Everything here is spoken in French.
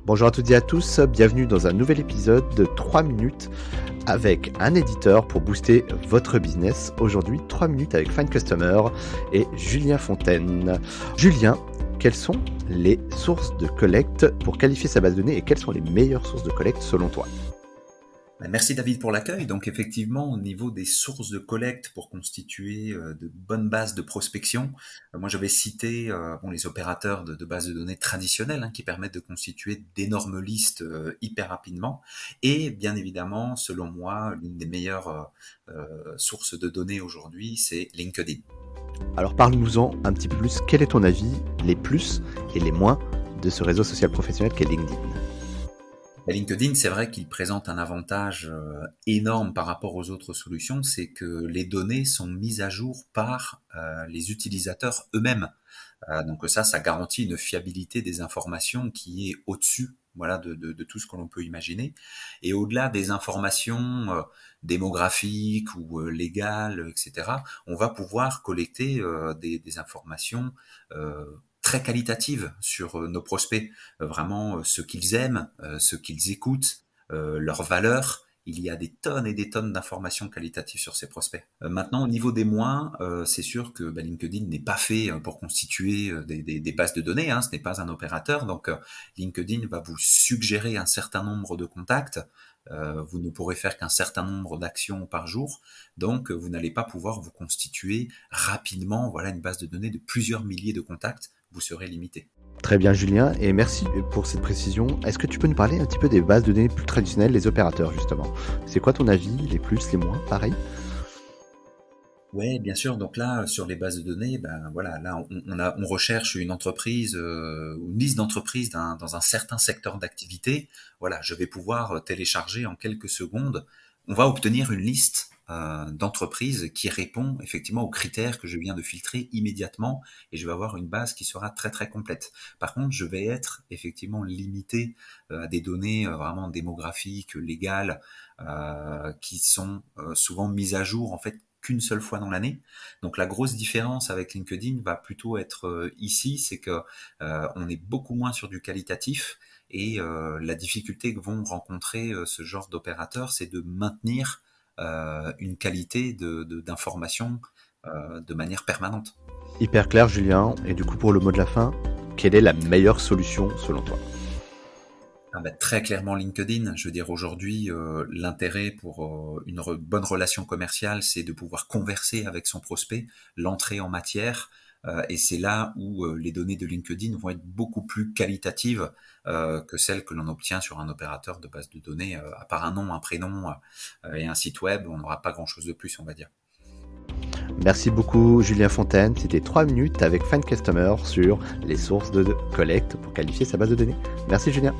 Bonjour à toutes et à tous, bienvenue dans un nouvel épisode de 3 minutes avec un éditeur pour booster votre business. Aujourd'hui, 3 minutes avec Find Customer et Julien Fontaine. Julien, quelles sont les sources de collecte pour qualifier sa base de données et quelles sont les meilleures sources de collecte selon toi ? Merci David pour l'accueil. Donc effectivement, au niveau des sources de collecte pour constituer de bonnes bases de prospection, moi j'avais cité les opérateurs de bases de données traditionnels qui permettent de constituer d'énormes listes hyper rapidement. Et bien évidemment, selon moi, l'une des meilleures sources de données aujourd'hui, c'est LinkedIn. Alors parle-nous-en un petit peu plus. Quel est ton avis, les plus et les moins de ce réseau social professionnel qu'est LinkedIn ? LinkedIn, c'est vrai qu'il présente un avantage énorme par rapport aux autres solutions, c'est que les données sont mises à jour par les utilisateurs eux-mêmes. Donc ça garantit une fiabilité des informations qui est au-dessus, voilà, de tout ce que l'on peut imaginer. Et au-delà des informations démographiques ou légales, etc., on va pouvoir collecter des informations très qualitatives sur nos prospects, vraiment ce qu'ils aiment, ce qu'ils écoutent, leurs valeurs. Il y a des tonnes et des tonnes d'informations qualitatives sur ces prospects. Maintenant, au niveau des moins, c'est sûr que LinkedIn n'est pas fait pour constituer des bases de données, ce n'est pas un opérateur. Donc, LinkedIn va vous suggérer un certain nombre de contacts. Vous ne pourrez faire qu'un certain nombre d'actions par jour. Donc, vous n'allez pas pouvoir vous constituer rapidement une base de données de plusieurs milliers de contacts. Vous serez limité. Très bien Julien, et merci pour cette précision. Est-ce que tu peux nous parler un petit peu des bases de données plus traditionnelles, les opérateurs justement ? C'est quoi ton avis, les plus, les moins, pareil ? Ouais, bien sûr. Donc là, sur les bases de données, là, on recherche une entreprise, une liste d'entreprises dans un certain secteur d'activité. Voilà, je vais pouvoir télécharger en quelques secondes. On va obtenir une liste d'entreprises qui répond effectivement aux critères que je viens de filtrer immédiatement, et je vais avoir une base qui sera très très complète. Par contre, je vais être effectivement limité à des données vraiment démographiques, légales, qui sont souvent mises à jour en fait qu'une seule fois dans l'année. Donc la grosse différence avec LinkedIn va plutôt être ici, c'est que on est beaucoup moins sur du qualitatif, et la difficulté que vont rencontrer ce genre d'opérateurs, c'est de maintenir une qualité d'information de manière permanente. Hyper clair Julien, et du coup pour le mot de la fin, quelle est la meilleure solution selon toi ? Très clairement LinkedIn. Je veux dire, aujourd'hui, l'intérêt pour une bonne relation commerciale, c'est de pouvoir converser avec son prospect, l'entrée en matière, et c'est là où les données de LinkedIn vont être beaucoup plus qualitatives que celles que l'on obtient sur un opérateur de base de données. À part un nom, un prénom et un site web, on n'aura pas grand-chose de plus, on va dire. Merci beaucoup Julien Fontaine, c'était 3 minutes avec Find Customer sur les sources de collecte pour qualifier sa base de données. Merci Julien.